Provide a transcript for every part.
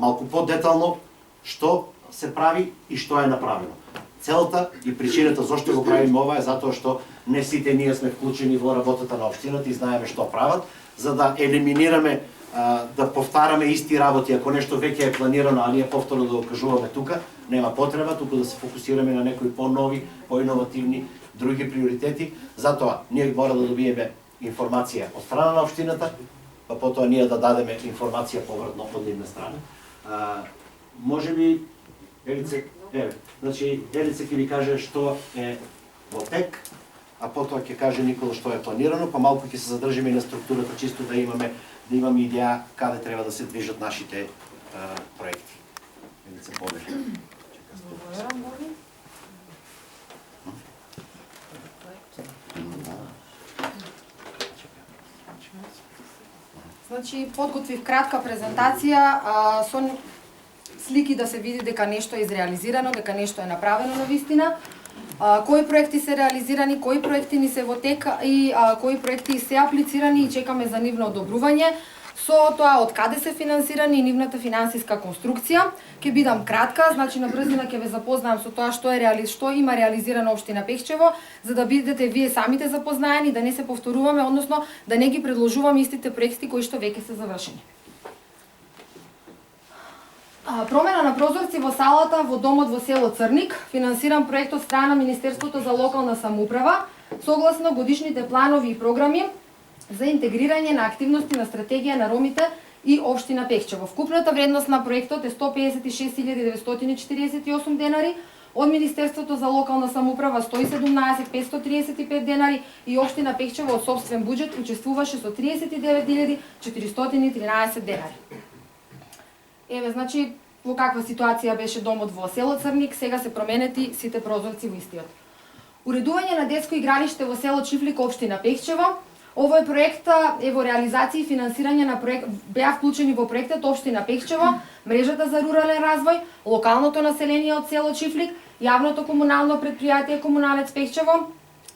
малку подетално што се прави и што е направено. Целта и причината зашто го правиме ова е затоа што не сите ние сме вклучени во работата на општината и знаеме што прават, за да елиминираме да повтараме исти работи, ако нешто веќе е планирано, а ние повторно да го кажуваме тука, нема потреба, туку да се фокусираме на некои по-нови, по-иновативни, други приоритети. Затоа ние мора да добиеме информација од страна на општината, па потоа ние да дадеме информација повртно од нивна страна. Може би Елице, значи Елице ќе ви каже што е во тек, а потоа ќе каже Никола што е планирано, па малку ќе се задржиме и на структурата, чисто да имаме идеја каде треба да се движат нашите проекти. Елице, повели. Благодарам, Боги. Значи, подготвив кратка презентација со слики да се види дека нешто е изреализирано, дека нешто е направено на вистина, кои проекти се реализирани, кои проекти ни се во тек и кои проекти се аплицирани и чекаме за нивно одобрување. Со тоа од каде се финансирани и нивната финансиска конструкција. Ќе бидам кратка, значи на брзина ќе ве запознаам со тоа што има реализирано општина Пехчево, за да бидете вие самите запознаени, да не се повторуваме, односно да не ги предложуваме истите проекти кои што веќе се завршени. Промена на прозорци во салата во домот во село Црник, финансиран проект од страна Министерството за локална самоуправа, согласно годишните планови и програми за интегрирање на активности на стратегија на ромите и општина Пехчево. Вкупната вредност на проектот е 156.948 денари, од Министерството за локална самоуправа 117.535 денари и општина Пехчево од сопствен буџет учествуваше со 39.413 денари. Еве, значи, во каква ситуација беше домот во село Црник, сега се променети сите прозорци во истиот. Уредување на детско игралиште во село Чифлик, општина Пехчево. Овој проект е во реализација и финансирање на проект, беа вклучени во проектот општина Пехчево, мрежата за рурален развој, локалното население од село Чифлик, јавното комунално претпријатие Комуналец Пехчево,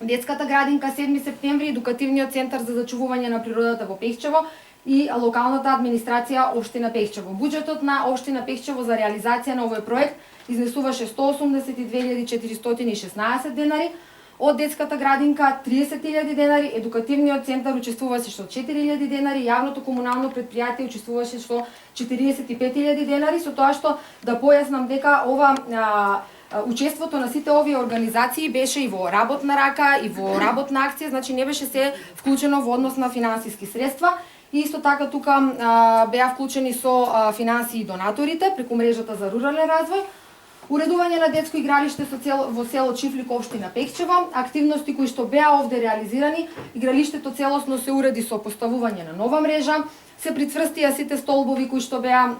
детската градинка 7 септември, едукативниот центар за зачувување на природата во Пехчево и локалната администрација општина Пехчево. Буџетот на општина Пехчево за реализација на овој проект изнесуваше 182.416 денари, од детската градинка 30.000 денари, едукативниот центар учествуваше со 4.000 денари, јавното комунално претпријатие учествуваше со 45.000 денари, со тоа што да појаснам дека учеството на сите овие организации беше и во работна рака и во работна акција, значи не беше се вклучено во однос на финансиски средства. И исто така тука беа вклучени со финансии и донаторите преку мрежата за рурален развој. Уредување на детско игралиште во село Чифлик, општина Пехчево, активности кои што беа овде реализирани, игралиштето целосно се уреди со поставување на нова мрежа, се прицврстија сите столбови кои што беа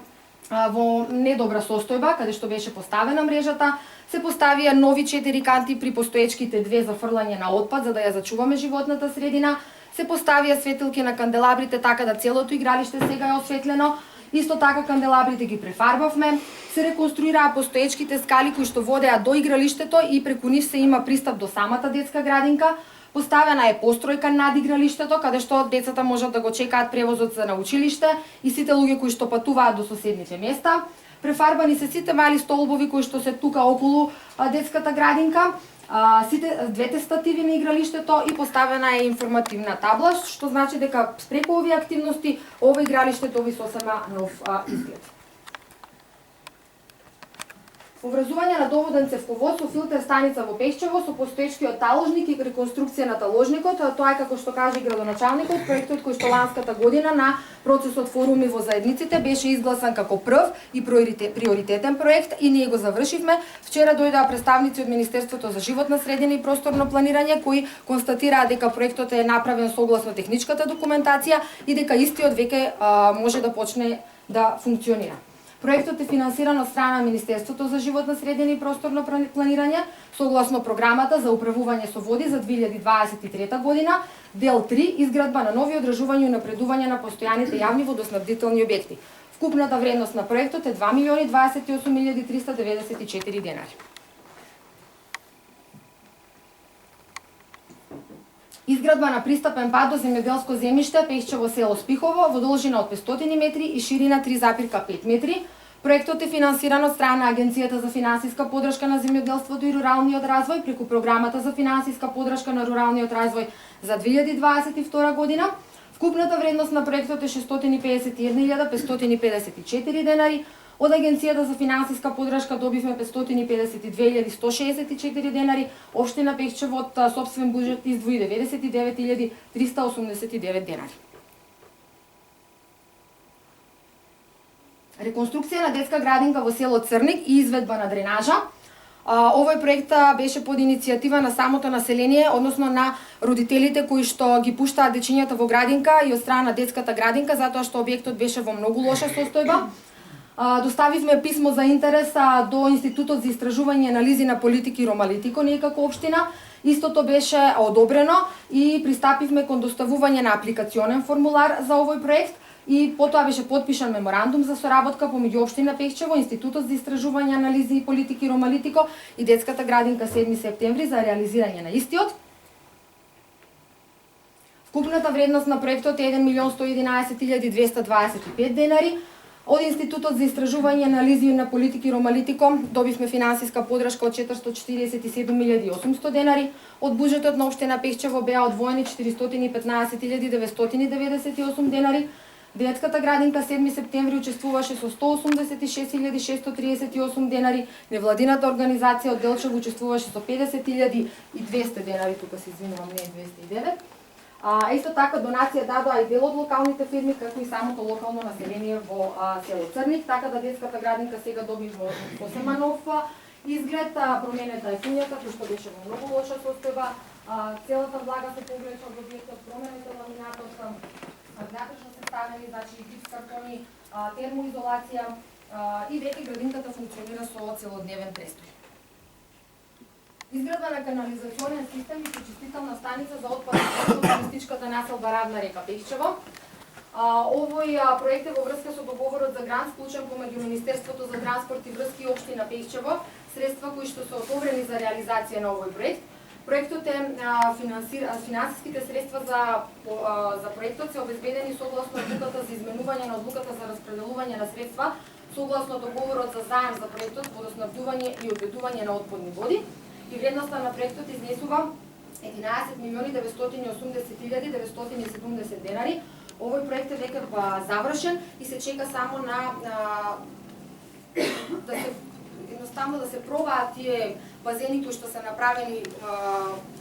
во недобра состојба, каде што беше поставена мрежата, се поставија нови 4 канти при постоечките 2 за фрлање на отпад, за да ја зачуваме животната средина, се поставија светилки на канделабрите така да целото игралиште сега е осветлено. Исто така канделабрите ги префарбавме, се реконструираа постоечките скали кои што водеа до игралиштето и преку нив се има пристап до самата детска градинка. Поставена е постројка над игралиштето, каде што децата можат да го чекаат превозот за на училиште и сите луѓе кои што патуваат до соседните места. Префарбани се сите мали столбови кои што се тука околу детската градинка, двете стативи на игралиштето и поставена е информативна табла, што значи дека преку овие активности ова игралиште доби сосема нов изглед. Поврзување на доводен цевковод со филтер станица во Пехчево со постоечкиот таложник и реконструкција на таложникот, тоа е како што каже градоначалникот, проектот кој што ланската година на процесот форуми во заедниците беше изгласан како прв и приоритетен проект и ние го завршивме. Вчера дојдоа представници од Министерството за животна средина и просторно планирање кои констатираа дека проектот е направен согласно техничката документација и дека истиот веќе може да почне да функционира. Проектот е финансиран од страна на Министерството за животна средина и просторно планирање, согласно програмата за управување со води за 2023 година, дел 3, изградба на нови одржување и напредување на постојаните јавни водоснабдителни објекти. Вкупната вредност на проектот е 2.028.394 денари. Изградба на пристапен пат до земјоделско земјиште Пехчево село Спихово во должина од 500 метри и ширина 3,5 метри. Проектот е финансиран од страна на Агенцијата за финансиска подршка на земјоделството и руралниот развој преку програмата за финансиска подршка на руралниот развој за 2022 година. Вкупната вредност на проектот е 651.554 денари. Од Агенцијата за финансиска подршка добивме 552.164 денари. Општина Пехчево од сопствен буџет издвои 99.389 денари. Реконструкција на детска градинка во село Црник и изведба на дренажа. Овој проект беше под иницијатива на самото население, односно на родителите кои што ги пуштаат дечињата во градинка и од страна на детската градинка, затоа што објектот беше во многу лоша состојба. Доставивме писмо за интерес до Институтот за истражување и анализи на политики Ромалитико, ние како општина. Истото беше одобрено и пристапивме кон доставување на апликационен формулар за овој проект и потоа беше подпишан меморандум за соработка помеѓу општина Пехчево, Институтот за истражување, анализи и политики Ромалитико и детската градинка 7 септември за реализирање на истиот. Вкупната вредност на проектот е 1.111.225 денари. Од Институтот за истражување, анализи на политики Ромалитико добивме финансиска подршка од 447.800 денари. Од буџетот на општина Пехчево беа одвоени 415.998 денари. Детската градинка 7 септември учествуваше со 186.638 денари, невладината организација од Делчево учествуваше со 50.200 денари, тука се извинувам, не е 209. Исто така донација дадоа и дел од локалните фирми, како и самото локално население во село Црник, така да детската градинка сега доби во посема нов изглед, променета е куњата, кој што беше во многу лоша состојба, целата влага се повлече од објектот, променете ламинатот, внатрешно се ставени, значи гипс картони, термоизолација и веќе градинката функционира со целодневен престој. Изградба на канализационен систем и пречистителна станица за отпадни води во туристичката населба Равна река Пехчево. Овој проект е во врска со договорот за грант склучен помеѓу Министерството за транспорт и врски и општина Пехчево, средства кои што се одобрени за реализација на овој проект. Проектот е финансиските средства за проектот се обезбедени согласно одлуката за изменување на одлуката за распределување на средства, согласно договорот за заем за проектот водоснабдување и одведување на отпадни води. И вредноста на проектот изнесува 11.980.970 денари. Овој проект е веќе завршен и се чека само на едноставно да се пробаат тие базени кои што се направени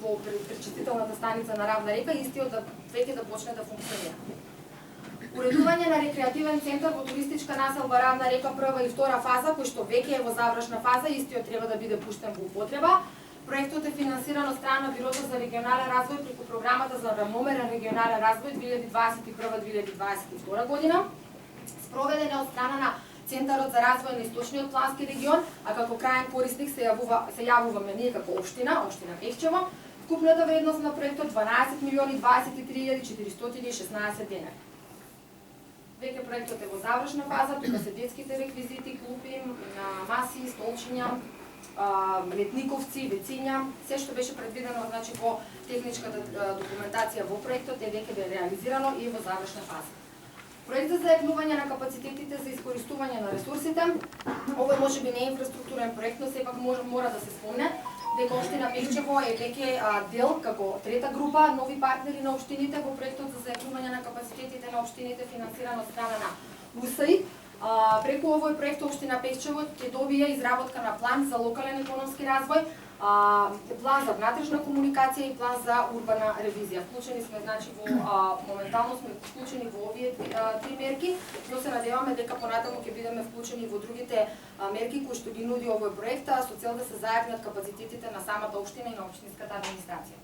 во пречистителната станица на Равна река и истиот веќе да почне да функционира. Уредување на рекреативен центар во туристичка населба Равна река прва и втора фаза, кој што веќе е во завршна фаза, истиот треба да биде пуштен во употреба. Проектот е финансиран од страна на Бирото за регионален развој преку програмата за равномерен регионален развој 2021-2022 година. Спроведен е од страна на Центарот за развој на Источниот плански регион, а како крајен корисник се јавуваме ние како општина Пехчево. Вкупната вредност на проектот 12.023.416 денари. Веќе проектот е во завршна фаза, тука се детските реквизити, клупи, маси, столчиња, летниковци, вециња, се што беше предвидено значи во техничката документација во проектот е веќе реализирано и во завршна фаза. Проект за заеднување на капацитетите за искористување на ресурсите. Овој можеби не е инфраструктурен проект, но сепак мора да се спомне дека општина Пехчево е веќе дел како трета група нови партнери на општините во проектот за заеднување на капацитетите на општините финансиран од страна на УСАИД. Преку овој проект општина Пехчево ќе добие изработка на план за локален економски развој, план за внатрешна комуникација и план за урбана ревизија. Вклучени сме значи моментално сме вклучени во овие три мерки, но се надеваме дека понатаму ќе бидеме вклучени во другите мерки кои што ги нуди овој проект со цел да се зајакнат капацитетите на самата општина и на општинската администрација.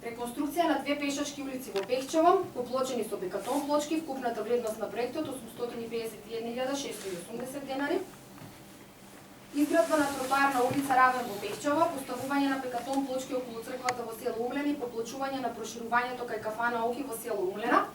Реконструкција на две пешачки улици во Пехчево, поплочени со бекатон плочки, вкупната вредност на проектот 851.680 денари. Изградба на тротоарна улица Равен во Пехчево, поставување на бекатон плочки околу црквата во село Умлен и поплочување на проширувањето кај кафана Оки во село Умлена.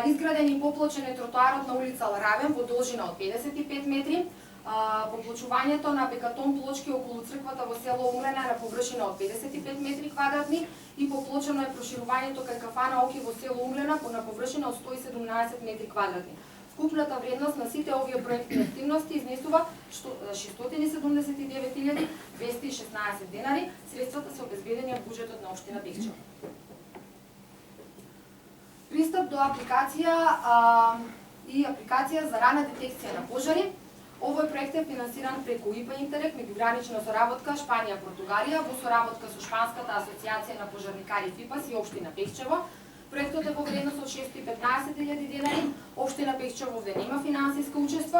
Изграден и поплочен е тротоарот на улица Равен во должина од 55 метри. Поплочувањето на бекатон плочки околу црквата во село Умлена на површина од 55 метри квадратни и поплочено е проширувањето кај кафана Оки во село Умлена на површина од 117 метри квадратни. Вкупната вредност на сите овие проектни активности изнесува 679.216 денари. Средствата се обезбедени од буџетот на општина Бехчево. Пристап до апликација и апликација за рана детекција на пожари. Овој проект е финансиран преку ИПА Интерек, меѓугранична соработка Шпанија-Португалија во соработка со Шпанската асоциација на пожарникари ФИПАС и општина Бехчево. Проектот е во вредност од 615.000 денари. Општина Бехчево овде нема финансиска учество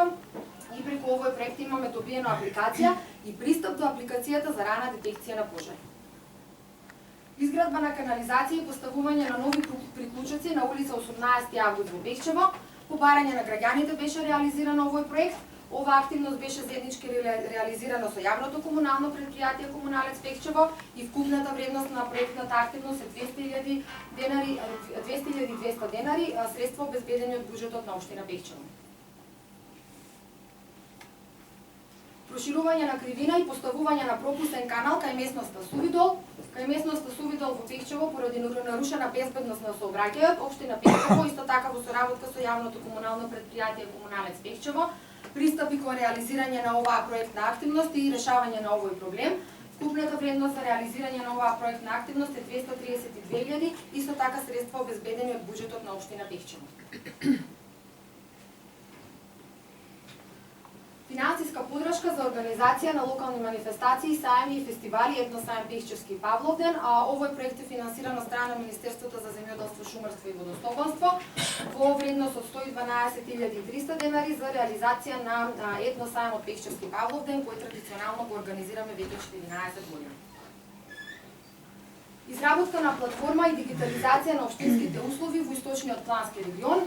и преку овој проект имаме добиена апликација и пристап до апликацијата за рана детекција на пожари. Изградба на канализација и поставување на нови приклучоци на улица 18 август во Бехчево. По барање на граѓаните беше реализиран овој проект. Ова активност беше заеднички реализирана со јавното комунално предпријатие Комуналец Бехчево и вкупната вредност на проектната активност е 200.200 денари, средства обезбедени од буџетот на општина Бехчево. Проширување на кривина и поставување на пропустен канал кај местноста Сувидол. Кај местноста Сувидол во Бехчево поради нарушена безбедност на сообраќајот, општина Бехчево исто така во соработка со јавното комунално предпријатие Комуналец Бехчево пристапи кон реализирање на оваа проектна активност и решавање на овој проблем. Вкупната вредност за реализирање на оваа проектна активност е 232.000, исто така средства обезбедени од буџетот на општина Бехчево. Финансиска подршка за организација на локални манифестации, сајми и фестивали Етносајм Бехчевски Павловден. Овој проект е финансиран од страна Министерството за земјоделство, шумарство и водостојбонство во вредност од 112.300 денари за реализација на Етносајмот Бехчевски Павловден, кој традиционално го организираме веќе 14 години. Изработка на платформа и дигитализација на општинските услови во источниот плански регион.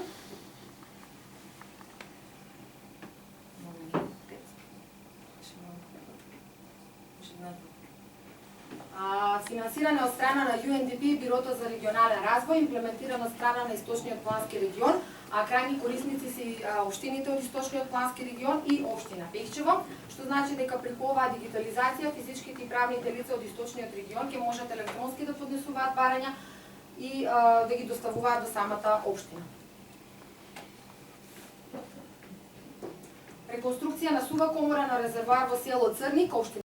Финансиране од страна на UNDP и Бирото за регионален развој, имплементирано од страна на Источниот плански регион, а крајни корисници се општините од Источниот плански регион и општина Бехчево, што значи дека преку оваа дигитализација физичките и правните лица од Источниот регион ќе можат електронски да поднесуваат барања и да ги доставуваат до самата општина. Реконструкција на сува комора на резервоар во село Црник, општина